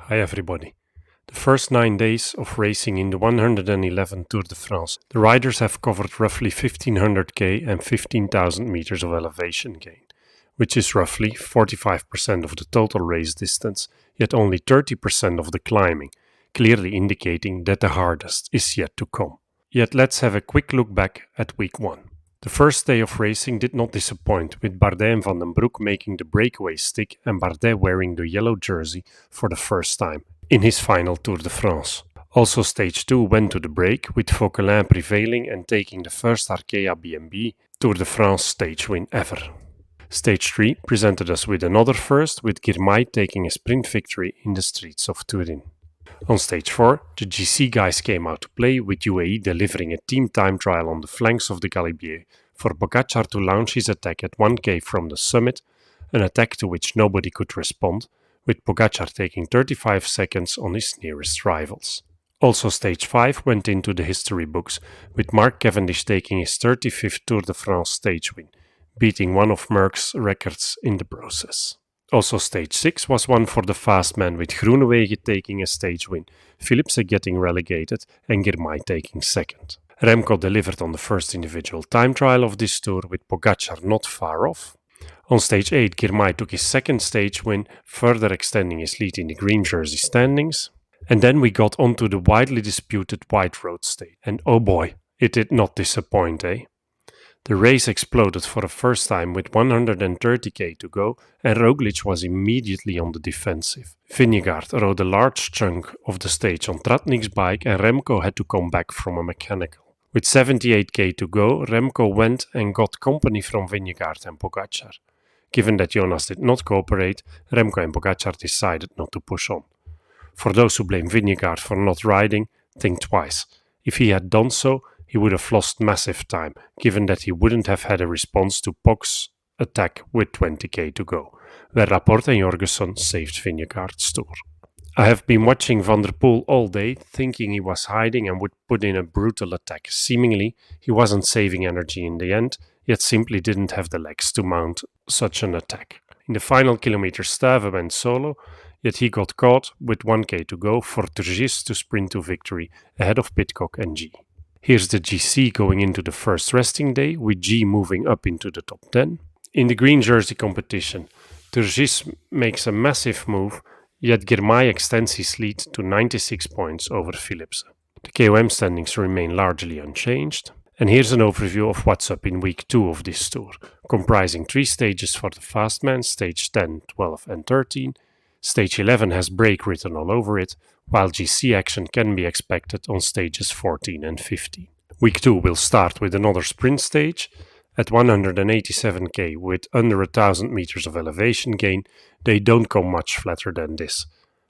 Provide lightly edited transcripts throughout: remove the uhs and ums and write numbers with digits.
Hi everybody. The first 9 days of racing in the 111 Tour de France, the riders have covered roughly 1500k and 15,000 meters of elevation gain, which is roughly 45% of the total race distance, yet only 30% of the climbing, clearly indicating that the hardest is yet to come. Yet let's have a quick look back at week 1. The first day of racing did not disappoint, with Bardet and Van den Broek making the breakaway stick and Bardet wearing the yellow jersey for the first time in his final Tour de France. Also stage 2 went to the break, with Vauquelin prevailing and taking the first Arkea B&B Tour de France stage win ever. Stage 3 presented us with another first, with Girmay taking a sprint victory in the streets of Turin. On stage 4, the GC guys came out to play, with UAE delivering a team time trial on the flanks of the Galibier for Pogačar to launch his attack at 1k from the summit, an attack to which nobody could respond, with Pogačar taking 35 seconds on his nearest rivals. Also stage 5 went into the history books, with Mark Cavendish taking his 35th Tour de France stage win, beating one of Merckx's records in the process. Also stage 6 was one for the fast man, with Groenewegen taking a stage win, Philipsen getting relegated and Girmay taking second. Remco delivered on the first individual time trial of this tour, with Pogačar not far off. On stage 8, Girmay took his second stage win, further extending his lead in the green jersey standings. And then we got onto the widely disputed white road stage. And oh boy, it did not disappoint, eh? The race exploded for the first time with 130k to go, and Roglic was immediately on the defensive. Vingegaard rode a large chunk of the stage on Tratnik's bike, and Remco had to come back from a mechanical. With 78k to go, Remco went and got company from Vingegaard and Pogačar. Given that Jonas did not cooperate, Remco and Pogačar decided not to push on. For those who blame Vingegaard for not riding, think twice. If he had done so, he would have lost massive time, given that he wouldn't have had a response to Pog's attack with 20k to go, where Laporte and Jorgensen saved Vingegaard's tour. I have been watching Van der Poel all day, thinking he was hiding and would put in a brutal attack. Seemingly, he wasn't saving energy in the end, yet simply didn't have the legs to mount such an attack. In the final kilometer, Stuyven went solo, yet he got caught with 1k to go for Turgis to sprint to victory, ahead of Pidcock and G. Here's the GC going into the first resting day, with G moving up into the top 10. In the green jersey competition, Turgis makes a massive move, yet Girmay extends his lead to 96 points over Philipsen. The KOM standings remain largely unchanged. And here's an overview of what's up in week 2 of this tour, comprising 3 stages for the fast man, stage 10, 12 and 13. Stage 11 has break written all over it, while GC action can be expected on stages 14 and 15. Week 2 will start with another sprint stage. At 187k with under 1000 meters of elevation gain, they don't come much flatter than this.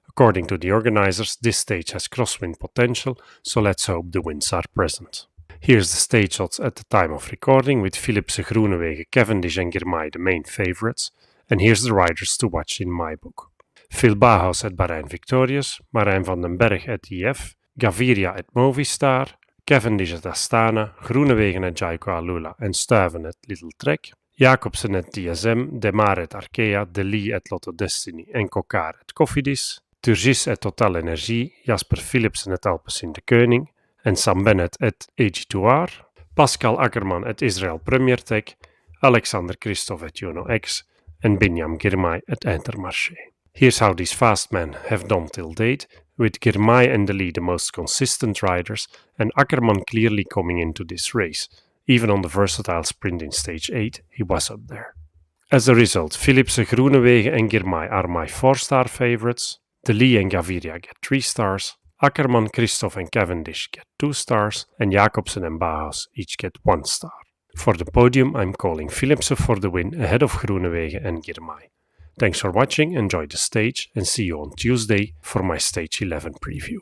According to the organizers, this stage has crosswind potential, so let's hope the winds are present. Here's the stage odds at the time of recording, with Philipsen, Groenewegen, Cavendish and Girmay the main favorites, and here's the riders to watch in my book. Phil Bahaus at Bahrein Victorious, Marijn van den Berg at EF, Gaviria at Movistar, Cavendish at Astana, Groenewegen at Jayco Alula and Stuyven at Little Trek, Jacobsen at DSM, Demare at Arkea, De Lee at Lotto Destiny and Coquard at Cofidis, Turgis at Total Energie, Jasper Philipsen at Alpecin de Koning and Sam Bennett at AG2R, Pascal Ackermann at Israel Premier Tech, Alexander Kristoff at Yono X and Binyam Girmay at Intermarché. Here's how these fast men have done till date, with Girmay and De Lee the most consistent riders and Ackermann clearly coming into this race. Even on the versatile sprint in stage 8, he was up there. As a result, Philipsen, Groenewegen and Girmay are my 4-star favorites, De Lee and Gaviria get 3 stars, Ackermann, Kristoff and Cavendish get 2 stars, and Jacobsen and Bahaus each get 1 star. For the podium, I'm calling Philipsen for the win ahead of Groenewegen and Girmay. Thanks for watching, enjoy the stage, and see you on Tuesday for my stage 11 preview.